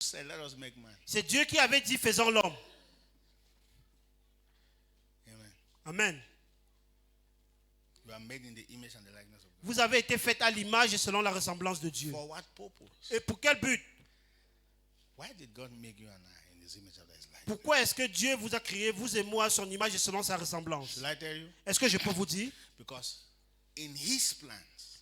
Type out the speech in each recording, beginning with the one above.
said, "Let us make man." C'est Dieu qui avait dit faisons l'homme. Amen. Amen. You are made in the image and the likeness of God. Vous avez été fait à l'image et selon la ressemblance de Dieu. For what purpose? Et pour quel but? Why did God make you and I in His image and His likeness? Pourquoi est-ce que Dieu vous a créé, vous et moi, à son image et selon sa ressemblance? Shall I tell you? Est-ce que je peux vous dire? Because in His plans,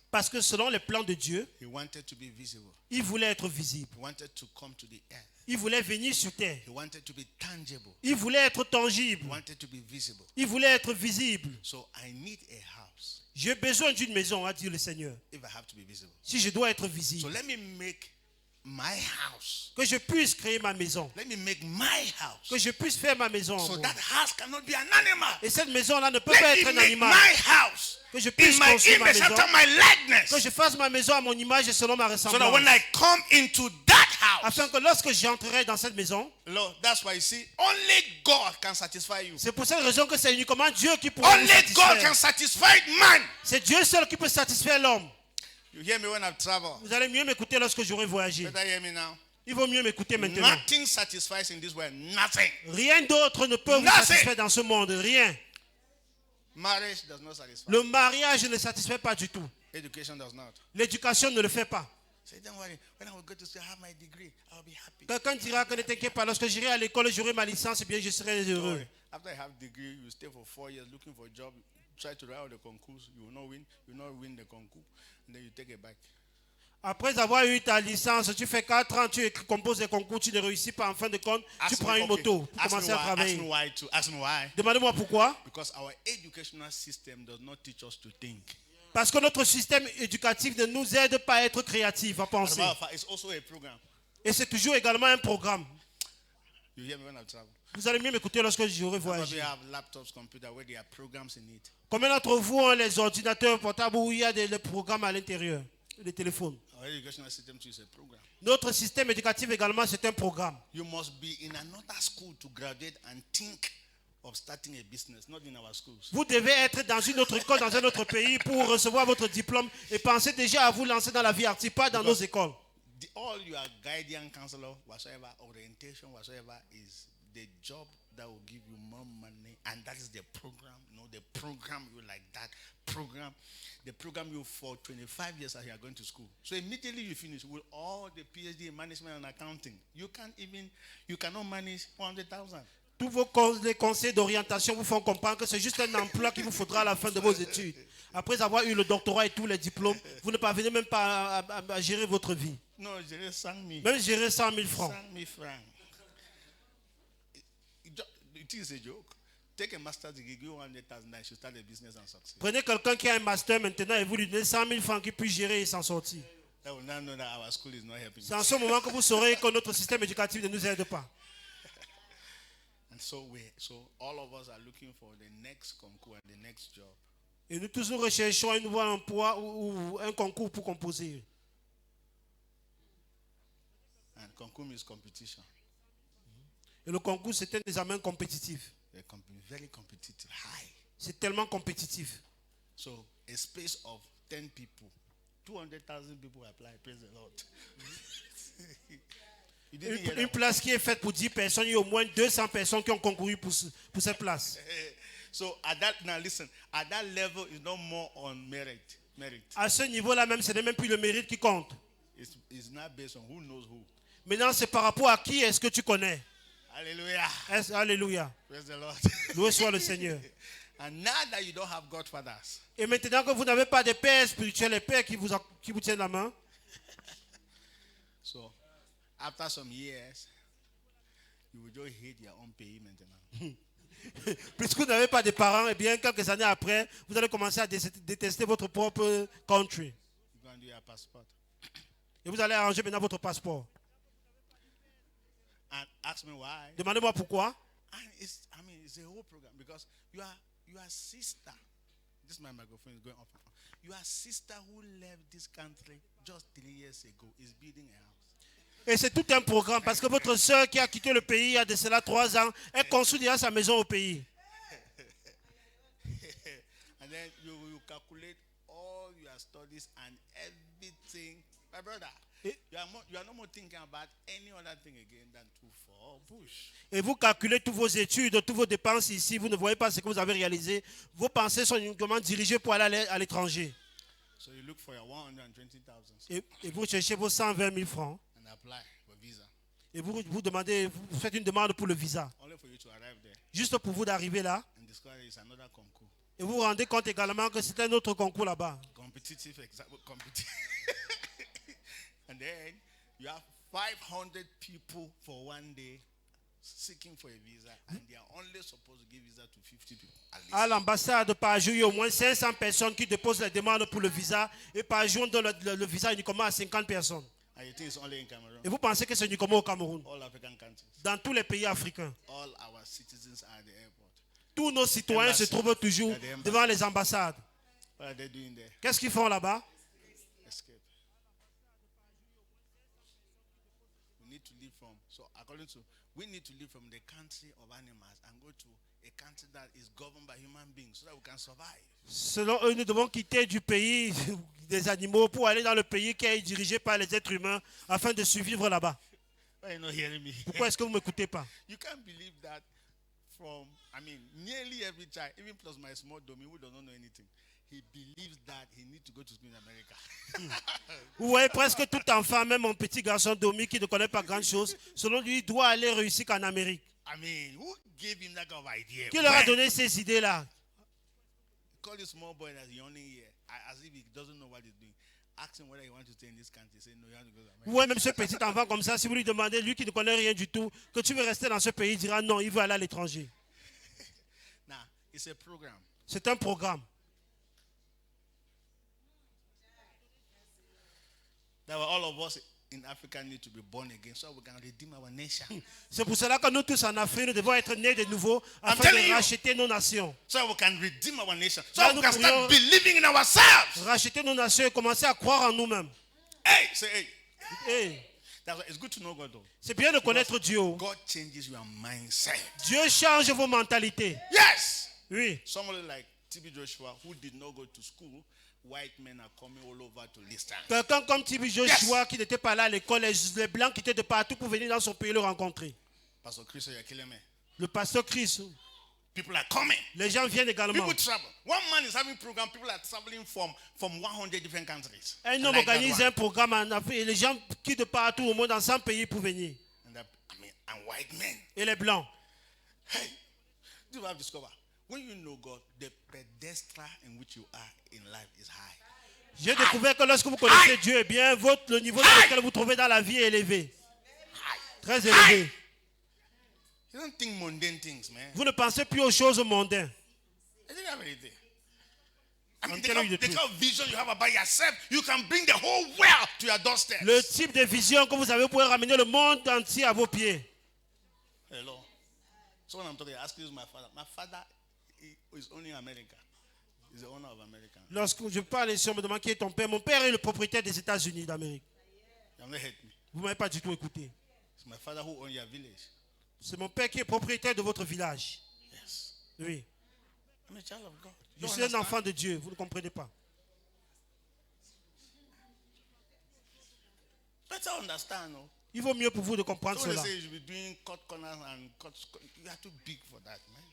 Parce que selon les plans de Dieu, He wanted to be visible. il voulait être visible. He wanted to come to the earth. Il voulait venir sur terre. He wanted to be tangible. Il voulait être He tangible. wanted to be visible. Il voulait être visible. So I need a house J'ai besoin d'une maison, a dit le Seigneur. if I have to be visible. Si je dois être So visible, let me make my house. que je puisse créer ma maison, Let me make my house. que je puisse faire ma maison. So moi. that house cannot be an animal. Et cette maison-là ne peut pas Let être me un make animal. my house Que je in puisse my construire ma image maison. after my likeness. Que je fasse ma maison à mon image et selon ma So that when ressemblance. I come into that house, Afin que lorsque j'entrerai dans cette maison, Lord, that's why you see, only God can satisfy you. c'est pour cette raison que c'est uniquement Dieu qui pourra vous Only God can satisfaire. satisfy man. C'est Dieu seul qui peut satisfaire l'homme. You hear me when I travel? Vous allez mieux m'écouter lorsque j'aurai voyagé. Better hear me now. Il vaut mieux m'écouter maintenant. Nothing satisfies in this world. Nothing. Rien d'autre ne peut vous Nothing. satisfaire dans ce monde. Rien. Marriage does not satisfy. Le mariage ne satisfait pas du tout. Education does not. L'éducation ne le fait pas. Say, don't worry. When I will go to school, I have my degree. I'll be happy. Quelqu'un dira que ne t'inquiète pas, lorsque j'irai à l'école, j'aurai ma licence, eh bien je serai Don't heureux. worry. After you have degree, you stay for 4 years looking for a job. Try to write out the concours. You will not win. You will not win the concours. And then you take a bike. Après avoir eu ta licence, tu fais 4 ans, tu composes des concours, tu ne réussis pas, en fin de compte, tu Ask prends me, une okay. moto pour Ask me commencer à why. Ask me travailler. why too. Ask me why. Demandez-moi pourquoi. Because our educational system does not teach us to think. Parce que notre système éducatif ne nous aide pas à être créatifs, à As a penser. matter of fact, it's also a program. Et c'est toujours également un programme. You hear me when I travel? Vous allez mieux m'écouter lorsque j'aurai Probably voyagé. have laptops, computers where there are programs in it. Combien d'entre vous ont les ordinateurs portables où il y a des programmes à l'intérieur, les téléphones? Our educational system too is a program. Notre système éducatif également, c'est un programme. You must be in another school to graduate and think of starting a business, not in our schools. Vous devez être dans une autre école, dans un autre pays pour recevoir votre diplôme et penser déjà à vous lancer dans la vie artistique, pas dans nos écoles. All your guardian counselor, whatsoever, orientation, whatsoever, is the job that will give you more money, and that is the program. You know, the program you like that program, the program you for 25 years as you are going to school. So immediately you finish with all the PhD in management and accounting, you cannot manage 100,000. Tous les conseils d'orientation vous font comprendre que c'est juste un emploi qu'il vous faudra à la fin de vos études. Après avoir eu le doctorat et tous les diplômes, vous ne parvenez même pas à gérer votre vie. Non, gérer 100 000. Même gérer 100 000 francs. 100 000 francs. It is a joke. Take a master's degree, give 100,000, I should start a business and succeed. Prenez quelqu'un qui a un master maintenant et vous lui donnez 100 000 francs qu'il puisse gérer et s'en sortir. I will now know that our school is not helping. C'est en ce moment que vous saurez que notre système éducatif ne nous aide pas. And so all of us are looking for the next concours and the next job. Et nous tous nous recherchons un nouveau emploi ou un concours pour composer. And concours means competition. Et le concours, c'est un examen compétitif. Very competitive, high. C'est tellement compétitif. So a space of 10 people, 200,000 people apply. Praise the Lord. You didn't hear Une that? place qui est faite pour 10 personnes, il y a au moins 200 personnes qui ont concouru pour cette place. So now listen, at that level is not more on merit. À ce niveau-là même, ce n'est même plus le mérite qui compte. It's not based on who knows who. Maintenant, c'est par rapport à qui est-ce que tu connais. Hallelujah. Alléluia. Praise the Lord. Loué soit le Seigneur. And now that you don't have godfathers, Et maintenant que vous n'avez pas de pères spirituels, les pères qui vous tiennent la main, so after some years, you will just hate your own pays maintenant. puisque vous n'avez pas de parents, et bien quelques années après, vous allez commencer à détester votre propre country. You go and do your passport. Et vous allez arranger maintenant votre passeport. And ask me why. Demandez-moi pourquoi. And it's a whole program because your sister, this my microphone is going off. Your sister who left this country just 3 years ago is building a house. Et c'est tout un programme parce que votre soeur qui a quitté le pays il y a de cela 3 ans, elle construit déjà sa maison au pays. And then you calculate all your studies and everything. My brother, You are no more thinking about any other thing again than to fall bush. Et vous calculez toutes vos études, toutes vos dépenses ici. Vous ne voyez pas ce que vous avez réalisé. Vos pensées sont uniquement dirigées pour aller à l'étranger. So you look for your 120,000 Et vous cherchez vos 120 000 francs. and apply for visa. Et vous demandez, vous faites une demande pour le visa. Only for you to arrive there Juste pour vous d'arriver là. and discover it's another concours. Et vous vous rendez compte également que c'est un autre concours là-bas. Competitive exam. And then you have 500 people for one day seeking for a visa, and they are only supposed to give visa to 50 people. At least. À l'ambassade, par jour, il y a au moins 500 personnes qui déposent la demande pour le visa. Et par jour, on donne le visa uniquement à 50 personnes. And you think it's only in Cameroon? Et vous pensez que c'est uniquement au Cameroun? All African countries. Dans tous les pays africains. All our citizens are at the airport. Tous nos citoyens se trouvent toujours devant les ambassades. What are they doing there? Qu'est-ce qu'ils font là-bas? Escape. We need to live from. So according to, we need to live from the country of animals and go to a country that is governed by human beings so that we can survive. Selon eux, nous devons quitter du pays des animaux pour aller dans le pays qui est dirigé par les êtres humains afin de survivre là-bas. Why are you not hearing me? Pourquoi est-ce que vous ne m'écoutez pas? You can't believe that from, nearly every child, even plus my small Domi who does not know anything, he believes that he needs to go to school in America. Vous voyez presque tout enfant, même mon petit garçon Domi qui ne connaît pas grand chose, selon lui, il doit aller réussir qu'en Amérique. Who gave him that kind of idea? Qui leur a When? donné ces idées-là? Call this small boy that's yawning here, as if he doesn't know what he's doing. Ask him whether he wants to stay in this country. Say no, you have to go to America. Vous voyez même ce petit enfant comme ça, si vous lui demandez, lui qui ne connaît rien du tout, que tu veux rester dans ce pays, il dira non, il veut aller à l'étranger. Now, it's a program. C'est un programme. That all of us in Africa need to be born again so we can redeem our nation. C'est pour cela que nous tous en Afrique, nous devons être nés de nouveau afin telling de you. racheter nos nations. So we can redeem our nation. So Là, we nous can pourrions- start believing in ourselves. Racheter nos nations et commencer à croire en nous-mêmes. Hey, say hey. Hey, That's why it's good to know God though. c'est bien de connaître Dieu. God changes your mindset. Dieu change vos mentalités. Yes. Oui. Somebody like TB Joshua who did not go to school, white men are coming all over to listen. Quelqu'un comme Tibi Joshua qui n'était pas là à l'école, les blancs qui étaient de partout pour venir dans son pays le rencontrer. Pastor Chris, you're killing me. Le pasteur Christ, People are coming. les gens viennent également. People travel. One man is having program. People are traveling from 100 different countries. Un I homme like that organise one. un programme en Afrique et les gens quittent de partout au monde dans 100 pays pour venir. And white men. Et les blancs. Hey, do you have discovered? When you know God, the pedestal in which you are in life is high. J'ai découvert que lorsque vous connaissez Dieu, eh bien, le niveau dans lequel vous vous trouvez dans la vie est élevé. High. Très élevé. You don't think mundane things, man. Vous ne pensez plus aux choses mondaines. I didn't have anything. I'm The telling you the kind of vision you have about yourself, you can bring the whole world to your doorstep. Le type de vision que vous avez pour ramener le monde entier à vos pieds. Hello. So when I'm talking, I ask you, my father. My father is only in America. He's the owner of America. Lorsque je parle ici, on me demande qui est ton père. Mon père est le propriétaire des États-Unis d'Amérique. You have not heard me. Vous ne m'avez pas du tout écouté. It's my father who owns your village. C'est mon père qui est propriétaire de votre village. Yes. Oui. I'm a child of God. Je Don't suis un understand? enfant de Dieu. Vous ne comprenez pas. Better understand, no? Il vaut mieux pour vous de comprendre So when they cela. say you should be doing cut corners and cut, you are too big for that, man.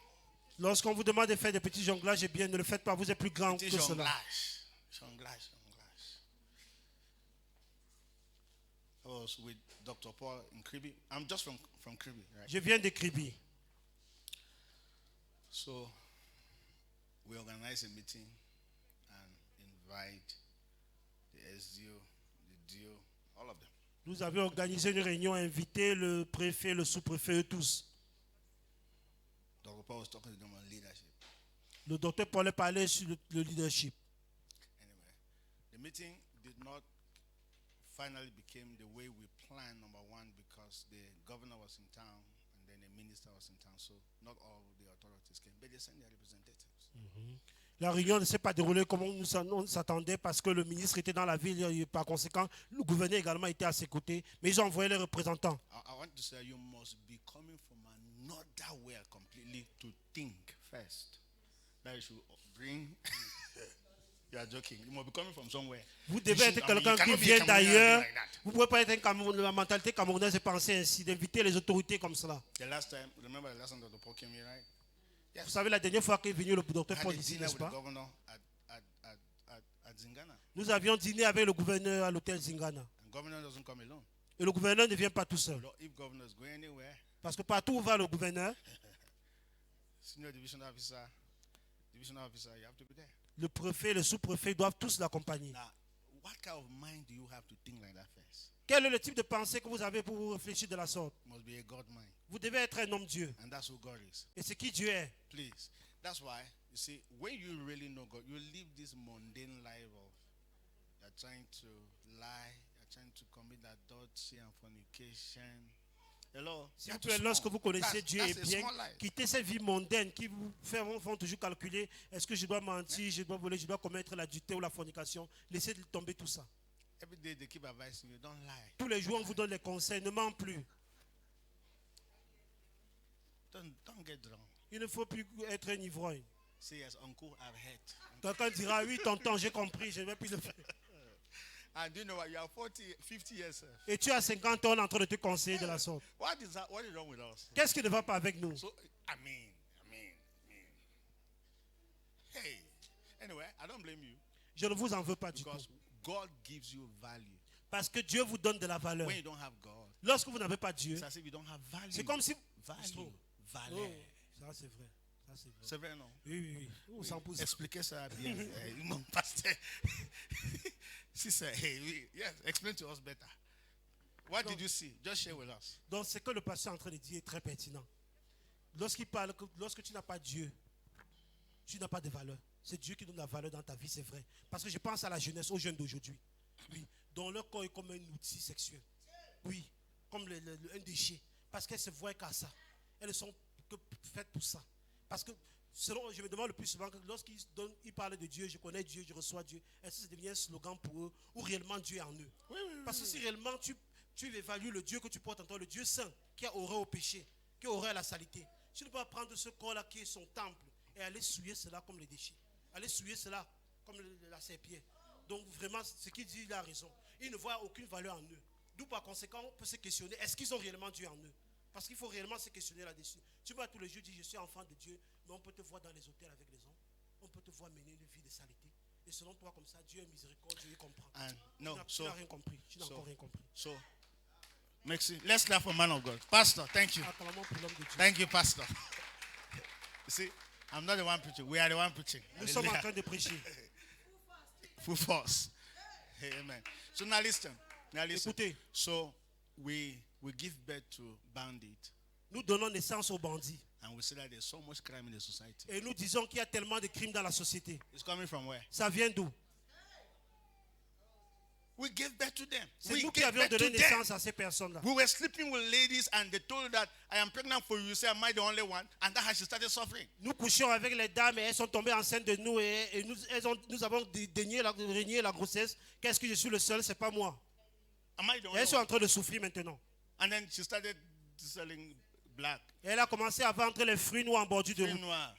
Lorsqu'on vous demande de faire des petits jonglages, eh bien, ne le faites pas. Vous êtes plus grand It is que cela. jonglage. I was with Dr. Paul in Kribi. I'm just from Kribi, right? Je viens de Kribi. So we organize a meeting and invite the SDO, the DO, all of them. Nous avions organisé une réunion, invité le préfet, le sous-préfet, eux tous. Dr. Paul was talking to them on leadership. Le docteur Paul parlait sur le leadership. Anyway, the meeting did not finally became the way we planned, number one, because the governor was in town and then the minister was in town, so not all the authorities came, but they sent their representatives. La réunion ne s'est pas déroulée comme on s'attendait parce que le ministre était dans la ville et par conséquent, le gouverneur également était à ses côtés. Mais ils ont envoyé les représentants. I want to say you must be coming from another world completely to think first. That you should bring You are joking. You must be coming from somewhere. Vous You devez should- être I mean, you quelqu'un qui cannot be a vient Cameroonian and d'ailleurs. think like that. Vous ne pouvez pas être la mentalité camerounaise et penser ainsi, d'inviter les autorités comme cela. The last time, remember the last time Dr. Paul came here, right? Vous savez, la dernière fois qu'est venu le docteur I had Paul a ici, dinner n'est-ce with the pas? governor at Zingana. Nous avions dîné avec le gouverneur à l'hôtel Zingana. And governor doesn't come alone. Et le gouverneur ne vient pas tout seul. If governor is going anywhere, Parce que partout où va le gouverneur, senior divisional officer, you have to be there. le préfet, le sous-préfet doivent tous l'accompagner. Now, what kind of mind do you have to think like that first? Quel est le type de pensée que vous avez pour vous réfléchir de la sorte? It must be a God mind. Vous devez être un homme Dieu. And that's who God is. Et c'est qui Dieu est. Please. That's why, you see, when you really know God, you live this mundane life of you're trying to lie, you're trying to commit adultery and fornication. Hello? S'il vous plaît, lorsque vous connaissez Dieu et bien, quittez cette vie mondaine qui vous font toujours calculer, est-ce que je dois mentir, je dois voler, je dois commettre l'adultère ou la fornication. Laissez tomber tout ça. Every day they keep advising you, don't lie. Tous les jours, on vous donne les conseils, ne ment plus. Don't get drunk. Il ne faut plus être un ivrogne. Say yes, uncle, I've heard. Quelqu'un dira, oui, tonton, j'ai compris, je ne vais plus le faire. And do you know what? You are 50 years. Et tu as 50 ans, on est en train de te conseiller de la sorte. What is wrong with us? Qu'est-ce qui ne va pas avec nous? So, I mean. Hey. Anyway, I don't blame you. Je ne vous en veux pas du tout. Because God gives you value. Parce que Dieu vous donne de la valeur. When you don't have God, Lorsque vous n'avez pas Dieu, it's as if you don't have value. c'est comme si... Value. Oh, ça c'est vrai. Ça c'est vrai. C'est vrai, non? Oui. On s'en pose. Expliquez ça bien. Mon pasteur. Sister, hey, yes, explain to us better. What did you see? Just share with us. Donc ce que le pasteur est en train de dire est très pertinent. Lorsqu'il parle, lorsque tu n'as pas Dieu, tu n'as pas de valeur. C'est Dieu qui donne la valeur dans ta vie, c'est vrai. Parce que je pense à la jeunesse, aux jeunes d'aujourd'hui. Oui, dont leur corps est comme un outil sexuel. Oui, comme un déchet. Parce qu'elles se voient qu'à ça. Elles ne sont que faites pour ça. Parce que, je me demande le plus souvent, que lorsqu'ils parlent de Dieu, je connais Dieu, je reçois Dieu, est-ce que ça devient un slogan pour eux ou réellement Dieu est en eux? Oui. Parce que si réellement tu évalues le Dieu que tu portes en toi, le Dieu saint, qui a horreur au péché, qui a horreur à la saleté, tu ne peux pas prendre ce corps-là qui est son temple et aller souiller cela comme les déchets. Aller souiller cela comme la serpillère. Donc vraiment, ce qu'il dit, il a raison. Il ne voit aucune valeur en eux. D'où par conséquent, on peut se questionner, est-ce qu'ils ont réellement Dieu en eux? Parce qu'il faut réellement se questionner là-dessus. Tu vas tous les jours dire, je suis enfant de Dieu, mais on peut te voir dans les hôtels avec les hommes. On peut te voir mener une vie de saleté. Et selon toi, comme ça, Dieu est miséricordieux, Dieu comprend. Tu n'as rien compris. Tu n'as encore rien compris. So, merci. Let's clap for man of God. Pastor, thank you. Acclamons pour l'homme de Dieu. Thank you, Pastor. You see, I'm not the one preaching. We are the one preaching. Nous sommes en train de prêcher. Full force. Amen. So now listen. Écoutez. So we give birth to bandits. Nous donnons naissance aux bandits. And we say that there's so much crime in the society. Et nous disons qu'il y a tellement de crimes dans la société. It's coming from where? Ça vient d'où? We give birth to them. C'est nous qui avions donné naissance à ces personnes-là. We were sleeping with ladies and they told that I am pregnant for you. You say, am I the only one? And that's how she started suffering. Nous couchions avec les dames et elles sont tombées enceintes de nous et nous avons régné la grossesse. Qu'est-ce que je suis le seul? C'est pas moi. Am I the Et only elles sont one? en train de souffrir maintenant. And then she started selling black. Et elle a commencé à vendre les fruits noirs en bordure de Fruit route. noir.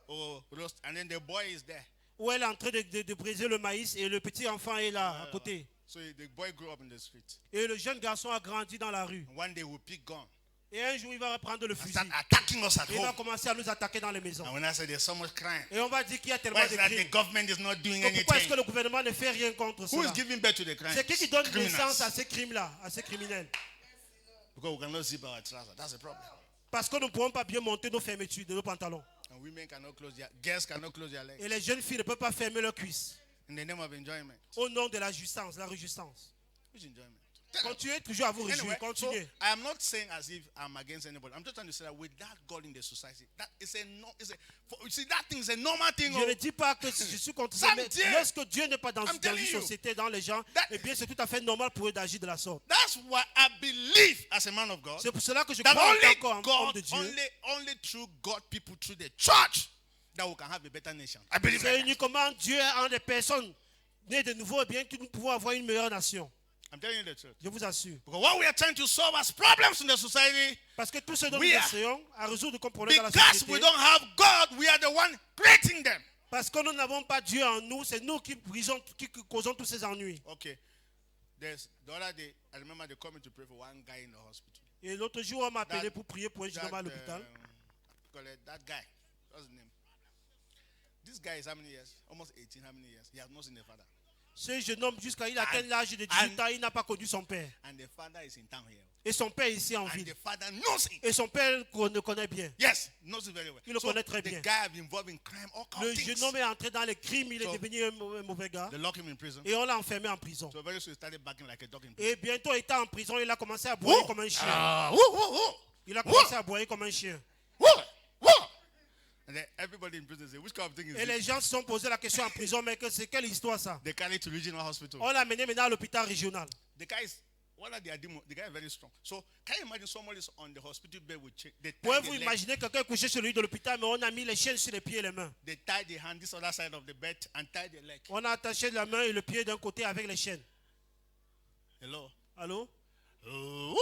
Or roast. And then the boy is there. Où elle est en train de briser le maïs et le petit enfant est là à côté. So the boy grew up in the street. Et le jeune garçon a grandi dans la rue. And one day we'll pick gun. Et un jour il va prendre le And fusil. start attacking us at Et il va home. commencer à nous attaquer dans les maisons. And when I say there's so much crime, Et on va dire qu'il y a tellement why is de that the crimes. government is not doing Donc pourquoi est-ce que anything? le gouvernement ne fait rien contre Who cela? is giving birth to the crime? C'est qui donne naissance Criminals. à ces crimes-là, à ces criminels? Because we cannot zip our trousers. That's the problem. Parce que nous ne pouvons pas bien monter nos fermetures de nos pantalons. And women cannot girls cannot close their legs. Et les jeunes filles ne peuvent pas fermer leurs cuisses. In the name of enjoyment. Au nom de la jouissance, la réjouissance. Which enjoyment? Tell us. Continuez toujours à vous réjouir. Anyway, so Continuez. I am not saying as if I'm against anybody. I'm just trying to say that without God in the society, that is you see, that thing is a normal thing. Je ne dis pas que je suis contre ça, Sam mais Dieu. lorsque Dieu n'est pas dans I'm une telling you. société, dans les gens, That- eh bien c'est tout à fait normal pour eux d'agir de la sorte. That's why I believe as a man of God C'est pour cela que je that crois en only tant qu'homme God, de Dieu. only through God, people through the church, that we can have a better nation. I believe C'est that. uniquement Dieu en des personnes nées de nouveau, eh bien que nous pouvons avoir une meilleure nation. I'm telling you the truth. Je vous assure. Because what we are trying to solve as problems in the society, Parce que tout ce dont We nous are- essayons à résoudre comme problème dans la because société, we don't have God, we are the one creating them. Parce que nous n'avons pas Dieu en nous, c'est nous qui causons tous ces ennuis. Okay. The other day, I remember they called me to pray for one guy in the hospital. Et l'autre jour, on m'a appelé That- pour prier pour un jeune homme à l'hôpital. That guy, what's his name? This guy is how many years? Almost 18, how many years? He has not seen the father. Ce jeune homme, jusqu'à il atteint l'âge de 18 ans, il n'a pas connu son père. And the father is in town here. Et son père est ici en And ville. the father knows it. Et son père le connaît bien. Yes, knows it very well. Il le connaît très bien. The guy has been involved in crime, all kinds Le of jeune things. homme est entré dans les crimes, il est So- devenu un mauvais gars. They lock him in prison. Et on l'a enfermé en prison. So very soon he started barking like a dog in prison. Et bientôt, étant en prison, il a commencé à aboyer comme un chien. Woo! Il a commencé à aboyer comme un chien. Woo! And then everybody in prison say, which kind of thing is Et this? les gens se sont posé la question en prison, mais c'est quelle histoire ça? They carry to regional hospital. On l'a mené maintenant à l'hôpital régional. The guy is what are they demons? The guy is very strong. So can you imagine someone is on the hospital bed with chain? They tie Pouvez-vous the leg, imaginer quelqu'un couché sur le lit de l'hôpital, mais on a mis les chaînes sur les pieds et les mains. they tie the hand this other side of the bed and tie the leg. On a attaché la main et le pied d'un côté avec les chaînes. Hello. Allô? Woo!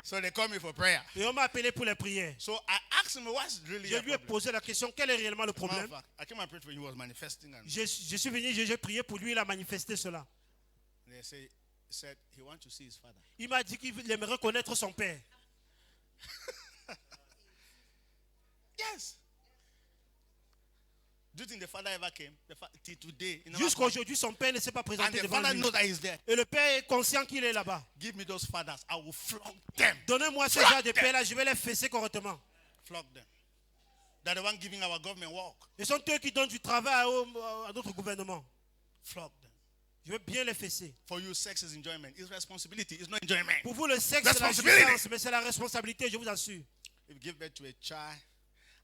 So they call me for prayer. Et on m'a appelé pour les prières. So I asked him, what's really Je your lui ai problem? posé la question, quel est réellement le Matter of problème? fact, I came and prayed for him. He was manifesting, and Je suis venu, j'ai prié pour lui, il a manifesté cela. they said he wants to see his father. Il m'a dit qu'il aimerait connaître son père. Yes. Do you think the father ever came? Till today. he never Jusqu'à come. aujourd'hui, son père ne s'est pas And présenté the devant father lui. knows that he's there. Et le père est conscient qu'il est là-bas. Give me those fathers. I will flog them. Donnez-moi ce genre de père-là, je vais les fesser correctement. Flog them. They're the one giving our government work. Ce sont eux qui donnent du travail à notre gouvernement. Flog them. Je vais bien les fesser. For you, sex is enjoyment. It's responsibility. It's not enjoyment. Pour vous, le sexe, c'est la Responsibility. jouissance, mais c'est la responsabilité, je vous assure. If you give birth to a child,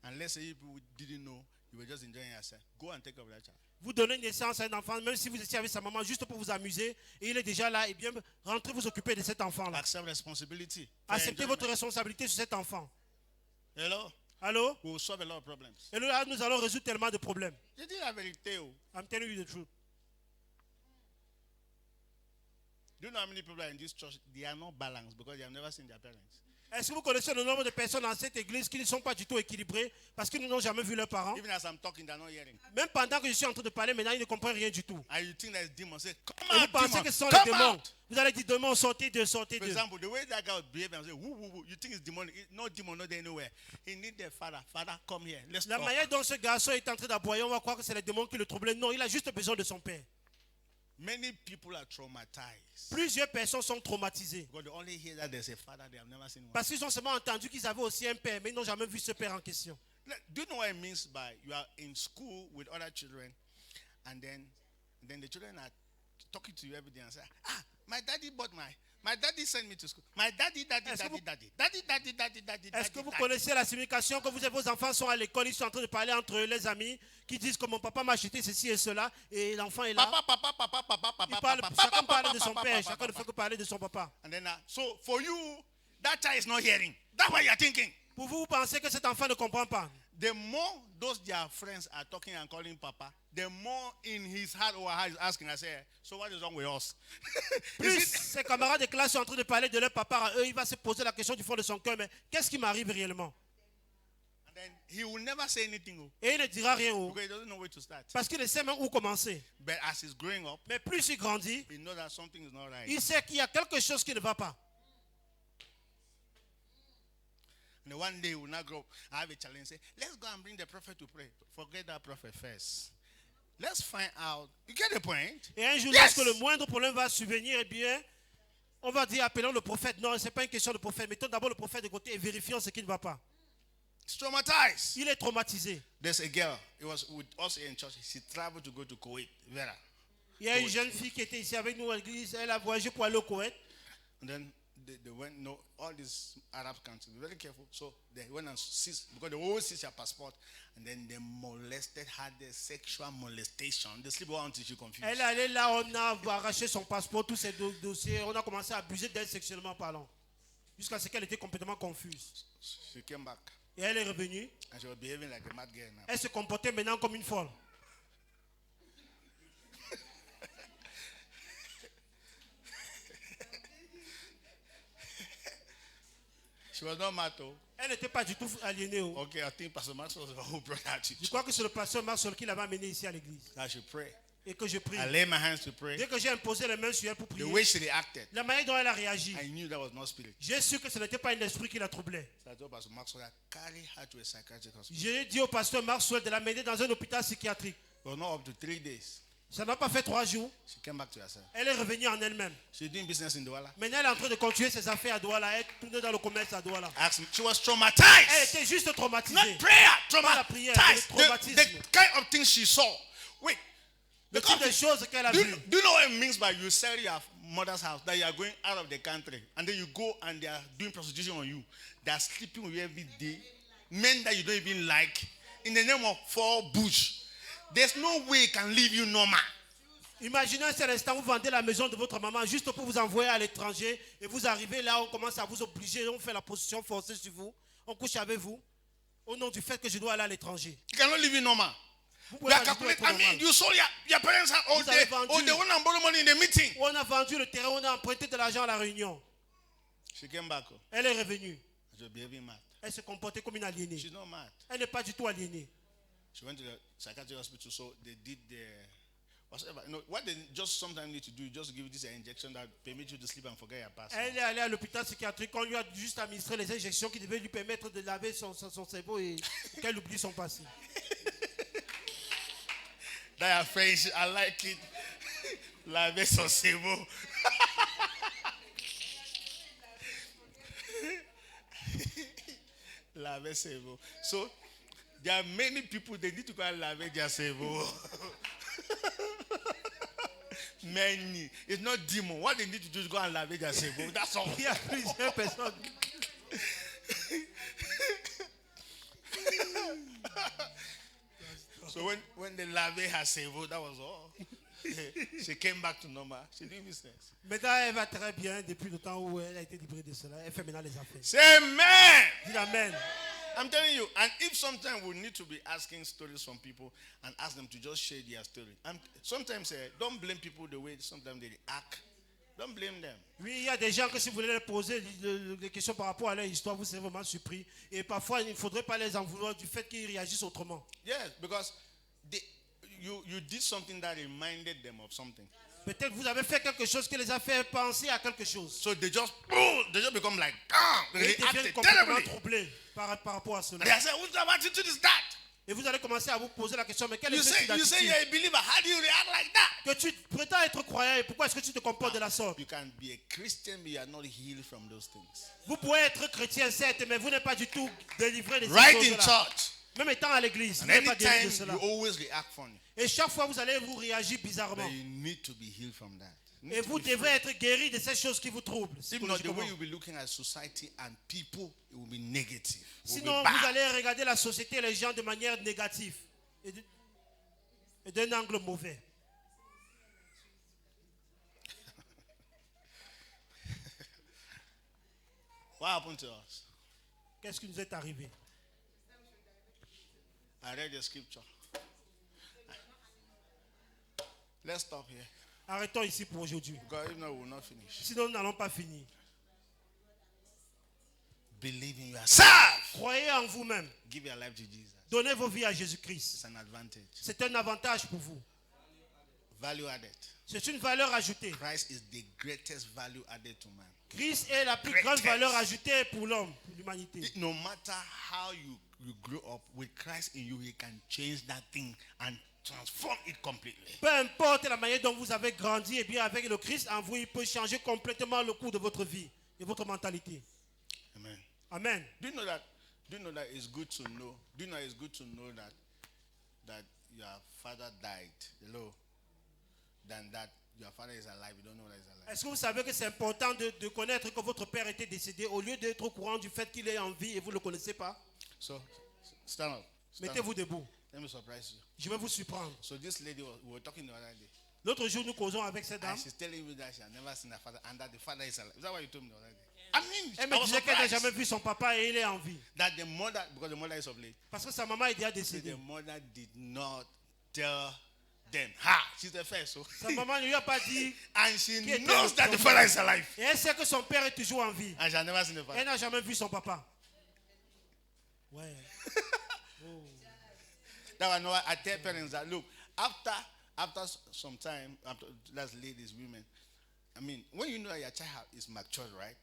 and let's say you didn't know, you were just enjoying yourself, go and take care of that child. Vous donnez naissance à un enfant, même si vous étiez avec sa maman, juste pour vous amuser, et il est déjà là, et bien, rentrez vous occuper de cet enfant-là. Accept responsibility. for Acceptez enjoyment. votre responsabilité sur cet enfant. Hello? Allô? We will solve a lot of problems. Et là, nous allons résoudre tellement de problèmes. Je dis la vérité. Oh. I'm telling you the truth. Do you know how many people are in this church? They are not balanced because they have never seen their parents. Est-ce que vous connaissez le nombre de personnes dans cette église qui ne sont pas du tout équilibrées parce qu'ils n'ont jamais vu leurs parents? Even as I'm talking, they're not hearing. Même pendant que je suis en train de parler, maintenant, ils ne comprennent rien du tout. And you think that it's demons. Say, come Et vous out, pensez demon. que ce sont Come les démons. out. Vous allez dire démons, sortez d'eux, sortez For d'eux. example, the way that guy would behave and say, woo, woo, woo, you think it's demonic. It's not demon, not there anywhere. He need their father. Father, come here. Let's La talk. manière dont ce garçon est en train d'aboyer, on va croire que c'est les démons qui le troublaient. Non, il a juste besoin de son père. Many people are traumatized Plusieurs personnes sont traumatisées because they only hear that there's a father, they have never seen one. parce qu'ils ont seulement entendu qu'ils avaient aussi un père, mais ils n'ont jamais vu ce père en question. Do you know what it means by you are in school with other children and then the children are talking to you every day and say, my daddy sent me to school. My daddy. Est-ce que vous connaissez la signification que vous et vos enfants sont à l'école, ils sont en train de parler entre eux, les amis, qui disent que mon papa m'a acheté ceci et cela, et l'enfant est là. Il parle, chacun parle de son père, chacun ne fait que parler de son papa. And then, so for you, that child is not hearing. That's what you're thinking. Pour vous, vous pensez que cet enfant ne comprend pas. The more those their friends are talking and calling Papa, the more in his heart or her heart is asking, I say, so what is wrong with us? Plus ses camarades de classe sont en train de parler de leur papa à eux, il va se poser la question du fond de son cœur, mais qu'est-ce qui m'arrive réellement? And then he will never say anything Et il ne dira rien, because he doesn't know where to start. parce qu'il ne sait même où commencer. But as he's growing up, Mais plus il grandit, he knows that something is not right. il sait qu'il y a quelque chose qui ne va pas. And then one day he will not grow up. I have a challenge. Say, let's go and bring the prophet to pray. Forget that prophet first. Let's find out. You get the point? Et un jour, Yes! lorsque le moindre problème va survenir, eh bien, on va dire appelons le prophète. Non, ce n'est pas une question de prophète. Mettons d'abord le prophète de côté et vérifions ce qui ne va pas. It's traumatized. Il est traumatisé. There's a girl. It was with us in church. She traveled to go to Kuwait. Vera. Il y a une jeune fille qui était ici avec nous à l'église. Elle a voyagé pour aller au Koweït. And then they went, no, all these Arab countries, be very careful. So they went and seized, because they always seize your passport. And then they molested her, the sexual molestation. They sleep around until she confused. Elle est allée là, on a arraché son passeport, tous ses dossiers. On a commencé à abuser d'elle sexuellement parlant. Jusqu'à ce qu'elle était complètement confuse. She came back. Et elle est revenue. And she was behaving like a mad girl now. Elle se comportait maintenant comme une folle. She She was not mad though. Elle n'était pas du tout aliénée. Oh. Okay, I think Pastor Maxwell who brought her to Je church. crois que c'est le pasteur Marcel qui l'avait amené ici à l'église. I should pray. Et que je prie. I lay my hands to pray. Dès que j'ai imposé les mains sur elle pour The prier, way she reacted, la manière dont elle a réagi, I knew that was not spirit. j'ai su que ce n'était pas un esprit qui la troublait. So I told Pastor Maxwell, carry her to a psychiatric hospital. J'ai dit au pasteur Marcel de l'amener dans un hôpital psychiatrique. It was not up to 3 days. Ça n'a pas fait 3 jours. She came back to herself. Elle est revenue en elle-même. She's doing business in Douala. Maintenant, elle est en train de continuer ses affaires à Douala. Elle est tournée dans le commerce à Douala. She was traumatized. Elle était juste traumatisée. Not prayer, Pas la prière, traumatized. le traumatisme. The kind of things she saw. Wait. Le type de choses qu'elle a Do vues. you know what it means by you sell your mother's house, that you are going out of the country, and then you go and they are doing prostitution on you? They are sleeping with you every day. Men that you don't even like. In the name of 4 bush. There's no way it can leave you normal. Imaginez un seul instant, vous vendez la maison de votre maman juste pour vous envoyer à l'étranger et vous arrivez là, on commence à vous obliger, on fait la position forcée sur vous, on couche avec vous au nom du fait que je dois aller à l'étranger. You cannot live you normal. Vous You pouvez are pas du tout calculating. être I mean, normal. you sold your parents' house. Oh, Vous avez they vendu. want to borrow money in the meeting. On a vendu le terrain, on a emprunté de l'argent à la réunion. She came back. Elle est revenue. She was behaving mad. Elle se comportait comme une aliénée. She's not mad. Elle n'est pas du tout aliénée. She went to the psychiatric hospital, so they did the whatever. You know what they just sometimes need to do is just give you this injection that permits you to sleep and forget your past. Elle est allée à l'hôpital psychiatrique. On lui a juste administré les injections qui devaient lui permettre de laver son cerveau et qu'elle oublie son passé. That your French, I like it. Laver son cerveau. Laver cerveau. So there are many people they need to go and laver their cerveau. Many. It's not demon. What they need to do is go and laver their cerveau. That's all. Il y a plusieurs personnes. So when they laver her cerveau, that was all. She came back to normal. She did business. Maintenant, elle va très bien depuis le temps où elle a été libérée de cela. Elle fait maintenant les affaires. Say amen. Dis amen. I'm telling you, and if sometimes we need to be asking stories from people and ask them to just share their story. And sometimes don't blame people the way sometimes they act. Don't blame them. Oui, il y a des gens que si vous voulez leur poser des questions par rapport à leur histoire, vous serez vraiment surpris. Et parfois, il ne faudrait pas les en vouloir du fait qu'ils réagissent autrement. Yes, because you did something that reminded them of something. Peut-être vous avez fait quelque chose qui les a fait penser à quelque chose. So they just become like, Et they ils deviennent acted complètement terribly. troublés par rapport à cela. They say, what attitude is that? Et vous allez commencer à vous poser la question, mais quelle est You say cette you're a believer. How do you react like that? que tu prétends être croyant et pourquoi est-ce que tu te comportes de la sorte? You can be a Christian, but you are not healed from those things. Vous pouvez être chrétien, certes, mais vous n'êtes pas du tout délivré de ces Right in choses-là. church. Même étant à l'église, vous And n'êtes pas délivré de anytime cela. you always react funny. Et chaque fois, vous allez vous réagir bizarrement. But you need to be healed from that. You need Et to vous be devrez être guéri de ces choses qui vous troublent. If not, the way psychologiquement. you'll be looking at society and people, it will be negative. It will Sinon, be vous bad. allez regarder la société et les gens de manière négative et d'un angle mauvais. What happened to us? Qu'est-ce qui nous est arrivé? I read the scripture. Let's stop here. Arrêtons ici pour aujourd'hui. Because if not, we will not finish. Sinon, nous n'allons pas finir. Believe in yourself. Croyez en vous-même. Give your life to Jesus. Donnez vos vies à Jésus-Christ. It's an advantage. C'est un avantage pour vous. Value added. C'est une valeur ajoutée. Christ is the greatest value added to man. Christ est la plus grande valeur ajoutée pour l'homme, pour l'humanité. No matter how you grow up, with Christ in you, He can change that thing and transform it completely. Peu importe la manière dont vous avez grandi, et bien avec le Christ en vous, il peut changer complètement le cours de votre vie et votre mentalité. Amen. Amen. Do you know that it's good to know? Do you know it's good to know that your father died? Hello. Than that your father is alive. You don't know that he's alive. Est-ce que vous savez que c'est important de connaître que votre père était décédé au lieu d'être au courant du fait qu'il est en vie et vous ne le connaissez pas? So stand up. Stand Mettez-vous up. debout. Let me surprise you. Je vais vous surprendre. So this lady we were talking the other day. L'autre jour, nous causons avec cette dame. And she's telling me that she has never seen her father and that the father is alive. Is that what you told me the other day? I mean, Elle I me was disait qu'elle n'a surprised jamais vu son papa et il est en vie. that the mother, because the mother is of late, Parce que sa maman est déjà so décédée. the mother did not tell them. Ha! She's the first. So. Sa maman ne lui a pas dit. And she Qui était knows le that the papa. father is alive. Et elle sait que son père est toujours en vie. And she has never seen the father. Elle n'a jamais vu son papa. Ouais. Oh. That one, I tell parents that look, after some time, after that's ladies, women, I mean, when you know that your child is mature, right?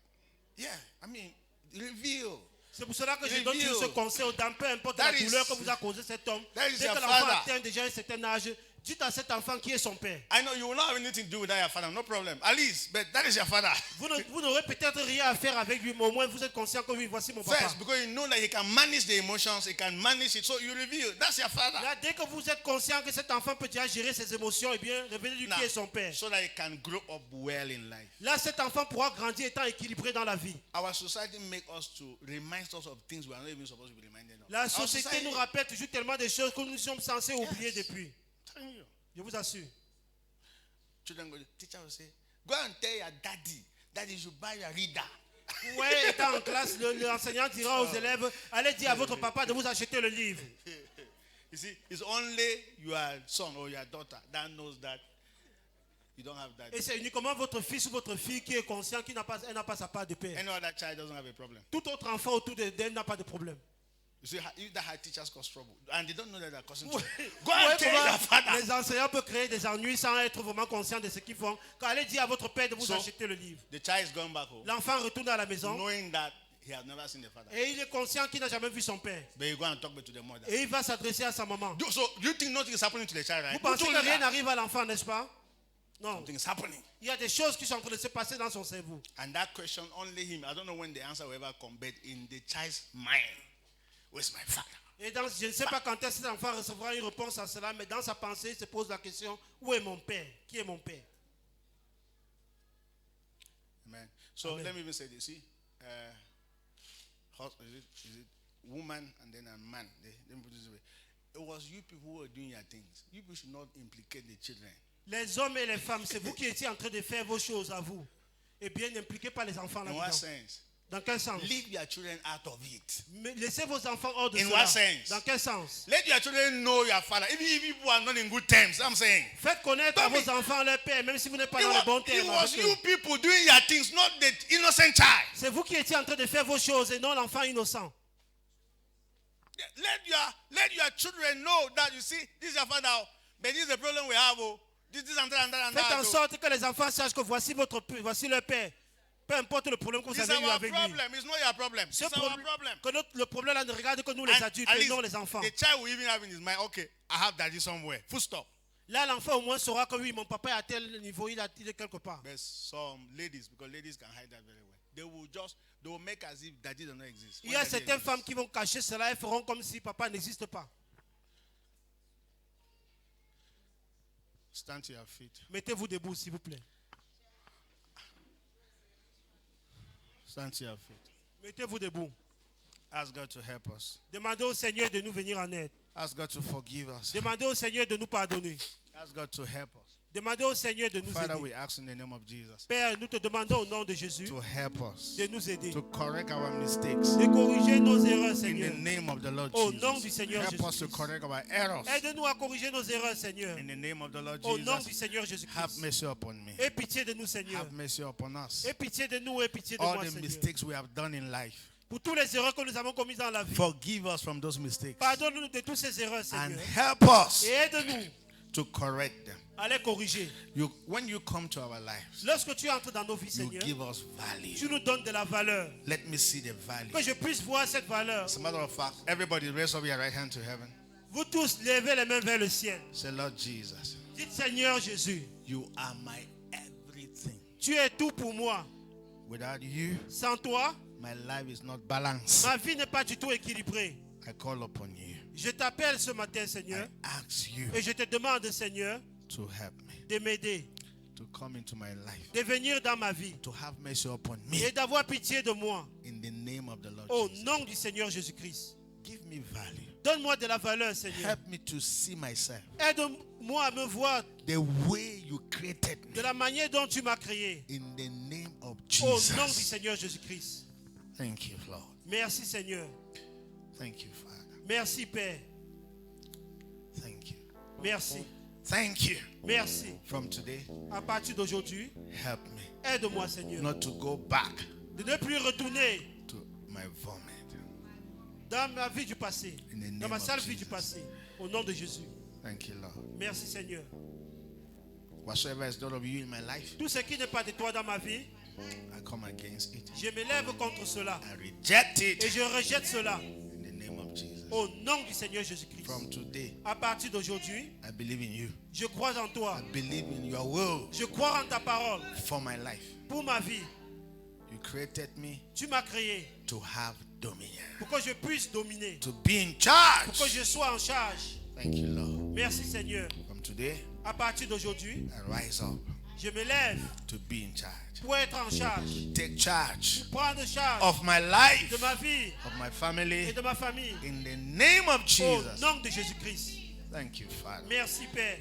Yeah, I mean, reveal. C'est pour cela que je donne toujours ce conseil aux dames, peu importe That la is- douleur que vous a causé cet homme. that is Dès your que l'enfant father. atteint déjà un certain âge, dites à cet enfant qui est son père. I know you will not have anything to do with that, your father, no problem. At least, but that is your father. Vous n'aurez peut-être rien à faire avec lui, mais au moins vous êtes conscient que oui, voici mon papa. First, because you know that he can manage the emotions, he can manage it, so you reveal. That's your father. Là, dès que vous êtes conscient que cet enfant peut déjà gérer ses émotions, eh bien, révélez-lui Now, qui est son père. so that he can grow up well in life. Là, cet enfant pourra grandir étant équilibré dans la vie. Our society make us to remind us of things we are not even supposed to be reminded of. La Our société society- nous rappelle toujours tellement de choses que nous sommes censés oublier depuis. Telling you. Je vous assure. Children go, the teacher will say, go and tell your daddy should buy your reader. Ouais, étant en classe, l'enseignant dira aux élèves, allez dire à votre papa de vous acheter le livre. You see, it's only your son or your daughter that knows that you don't have that. Et c'est uniquement votre fils ou votre fille qui est conscient qu'il n'a pas, elle n'a pas sa part de père. Any other child doesn't have a problem. Tout autre enfant autour d'elle n'a pas de problème. You see, if that had teachers cause trouble, and they don't know that they're causing Ouais. trouble. Go Ouais, and tell comment your father. les enseignants peuvent créer des ennuis sans être vraiment conscients de ce qu'ils font. Quand allez dire à votre père de vous So, acheter le livre. The child is going back home, L'enfant retourne à la maison knowing that he has never seen the father. et il est conscient qu'il n'a jamais vu son père. But you go and talk back to the mother. Et il va s'adresser à sa maman. So you think nothing is happening to the child, right? Vous pensez Who que told you rien that? n'arrive à l'enfant, n'est-ce pas? Non. Something is happening. Il y a des choses qui sont en train de se passer dans son cerveau. And that question, only him. I don't know when the answer will ever come, but in the child's mind, where's my father? Et je ne sais pas quand est-ce que cet enfant recevra une réponse à cela, mais dans sa pensée, il se pose la question, où est mon père? Qui est mon père? Amen. So Amen. let me even say this. See, is it woman and then a man? Let me put it this way. It was you people who were doing your things. You people should not implicate the children. Les hommes et les femmes, c'est vous qui étiez en train de faire vos choses à vous. Et bien, n'impliquez pas les enfants In what là-dedans. sense? Dans quel sens? Leave your children out of it. Mais laissez vos enfants hors de In cela. what sense? Dans quel sens? Let your children know your father. Even if people are not in good terms, I'm saying. Faites connaître à Don't vos enfants leur père, même si vous n'êtes pas It dans was, les bons it termes. was avec you eux. people doing your things, not the innocent child. C'est vous qui étiez en train de faire vos choses et non l'enfant innocent. Let your children know that you see, this is your father, but this is the problem we have. Oh. This and that and that and Faites that. en oh. sorte que les enfants sachent que voici leur père. Peu importe le problème que vous This is avez eu our avec lui. problem. It's not your problem. Ce It's our problème, problem. que le problème là ne regarde que nous les And adultes at et least non les enfants. the child will even have in his mind, okay, I have daddy somewhere. Full stop. Là, l'enfant au moins saura que oui, mon papa est à tel niveau, il est quelque part. But some ladies, because ladies can hide that very well, they will make as if daddy does not exist. Il y When a daddy certaines exists. femmes qui vont cacher cela et feront comme si papa n'existe pas. Stand to your feet. Mettez-vous debout, s'il vous plaît. Stand to your feet. Mettez-vous debout. Ask God to help us. Demandez au Seigneur de nous venir en aide. Ask God to forgive us. Demandez au Seigneur de nous pardonner. Ask God to help us. Demandez au Seigneur de nous Father, aider. we ask in the name of Jesus Père, nous te demandons au nom de Jésus to help us, de nous aider. to correct our mistakes. De corriger nos erreurs, In the Seigneur. name of the Lord Au nom du Jesus. Seigneur Help us to Jésus-Christ. correct our errors. Aide-nous à corriger nos erreurs, Seigneur. In the name of the Lord Au nom du Jesus. Seigneur Have Jésus-Christ. mercy upon me. Aie pitié de nous, Seigneur. Have mercy upon us. Aie pitié de nous et pitié de All moi, the Seigneur. mistakes we have done in life. Pour tous les erreurs que nous avons commises dans la vie. Forgive us from those mistakes. Pardonne-nous de toutes ces erreurs, And Seigneur. help us Et aide-nous to correct them. à les corriger. When you come to our lives, Lorsque tu entres dans nos vies, you Seigneur, give us value. tu nous donnes de la valeur. Let me see the value. Que je puisse voir cette valeur. As a matter of fact, everybody raise up your right hand to heaven. Vous tous, levez les mains vers le ciel. Say, Lord Jesus, Dites, Seigneur Jésus, you are my everything. tu es tout pour moi. Without you, Sans toi, my life is not balanced. ma vie n'est pas du tout équilibrée. I call upon you. Je t'appelle ce matin, Seigneur, I ask you et je te demande, Seigneur, to help me, de m'aider, to come into my life, de venir dans ma vie to have mercy upon me. et d'avoir pitié de moi. In the name of the Lord Au Jesus. nom du Seigneur Jésus-Christ. Give me value. Donne-moi de la valeur, Seigneur. Help me to see myself Aide-moi à me voir the way you created me. de la manière dont tu m'as créé. In the name of Au nom du Jesus. Seigneur Jésus-Christ. Thank you, Lord. Merci, Seigneur. Thank you, Father. Merci, Père. Thank you. Merci. Thank you. Merci. From today, À partir d'aujourd'hui, help me aide-moi, Seigneur, not to go back de ne plus retourner to my vomit. dans ma vie du passé, In the name dans ma of sale vie Jesus. du passé. Au nom de Jésus. Thank you, Lord. Merci, Seigneur. Whatsoever is not of you in my life, Tout ce qui n'est pas de toi dans ma vie, I come against it. je me lève contre cela. I reject Et it je rejette cela. in the name of Jesus. Au nom du Seigneur Jésus-Christ. From today, À partir d'aujourd'hui, I believe in you. je crois en toi. I believe in your will Je crois en ta parole. for my life. Pour ma vie, You created me tu m'as créé to have dominion, pour que je puisse dominer. to be in Pour charge. que je sois en charge. Thank you, Lord. Merci, Seigneur. From today, À partir d'aujourd'hui, I rise up je me lève to be in charge. pour être en charge. Take charge Prendre charge of my life, de ma vie of my et family, de ma famille. in the name of Au Jesus. nom de Jésus-Christ. Thank you, Father. Merci, Père.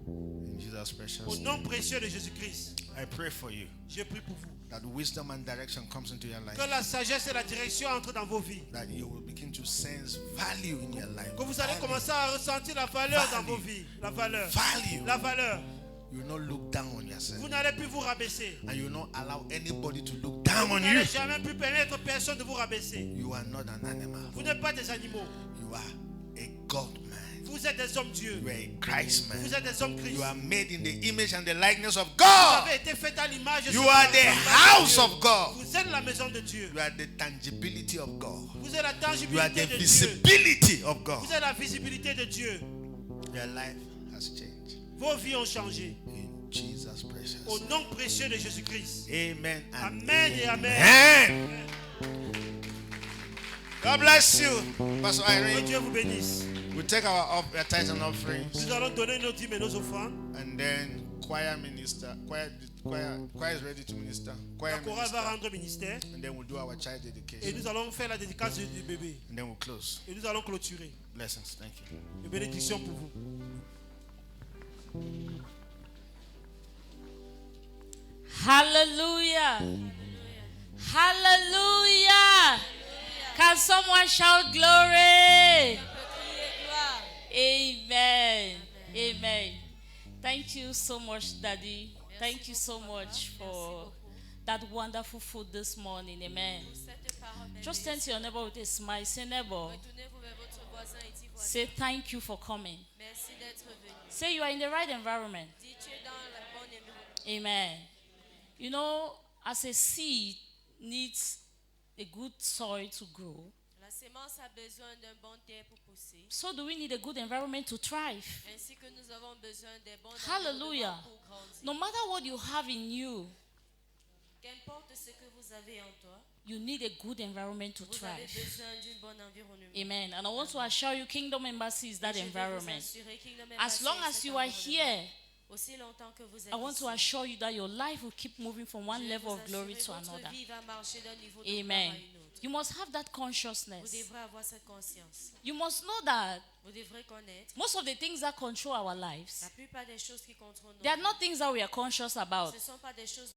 In Jesus' precious Au name, nom précieux de Jésus-Christ, I pray for you je prie pour vous. that wisdom and direction comes into your life, Que la sagesse et la direction entrent dans vos vies. that you will begin to sense value in your life. Que vous allez Value. commencer à ressentir la valeur dans vos Value. vies. La valeur. Value. La valeur. You will not look down on yourself, Vous n'allez plus vous rabaisser. and you will not allow anybody to look down Vous on you. n'allez jamais plus permettre personne de vous rabaisser. You are not an animal. Vous n'êtes pas des animaux. You are a God man. Vous êtes des hommes Dieu. You are a Christ man. Vous êtes des hommes Christ. You are made in the image and the likeness of Vous God. avez été fait à l'image. et You sur are la the ressemblance de house Dieu. of God. Vous êtes la maison de Dieu. You are the tangibility of God. Vous êtes la You are tangibilité the de Dieu. visibility of God. Vous êtes la visibilité de Dieu. Your life has changed. Vos vies ont changé. In Jesus' precious Au name. nom précieux de Jésus-Christ. Amen and Amen et amen. amen. God bless you. Pastor Que Irene, Dieu vous bénisse. we take our tithes and offerings, Nous allons donner nos dîmes et nos offrandes. and then choir minister. Choir is ready to minister. Choir La chorale va minister. rendre ministère. And then we'll do our child Et dedication. nous allons faire la dédicace du bébé. And then we'll close. Et nous allons clôturer. Blessings. Thank you. Une bénédiction pour vous. Hallelujah. Hallelujah. Can someone shout glory? Amen. Amen. Thank you so much, Daddy. Thank you so much for that wonderful food this morning. Amen. Just turn to your neighbor with a smile. Say, neighbor, Retournez-vous vers votre voisin et dites voisin, say thank you for coming. merci d'être venu. Say you are in the right environment. Dis tu es dans le bon environnement. Amen. You know, as a seed needs a good soil to grow, La sémence a besoin d'un bon terre pour pousser, so do we need a good environment to thrive. ainsi que nous avons besoin des bons Hallelujah. environnements pour grandir. No matter what you have in you, Qu'importe ce que vous avez en toi, you need a good environment to vous avez thrive. besoin d'un bon environnement. Amen. And I want to assure you, Kingdom Embassy is that Et je veux vous environment. assurer qu'il ne m'est As pas long sur as cet you are environnement. here, Aussi longtemps que vous êtes I want to ici, assure you that your life will keep moving from one je level vous of glory assurer to votre another. vie va marcher d'un niveau de Amen. gloire à une autre. You must have that Vous consciousness. devrez avoir cette conscience. You must know that Vous devrez connaître most of the things that control our la lives, plupart des choses qui contrôlent they nos are not things that we are conscious about. Ce ne sont pas des choses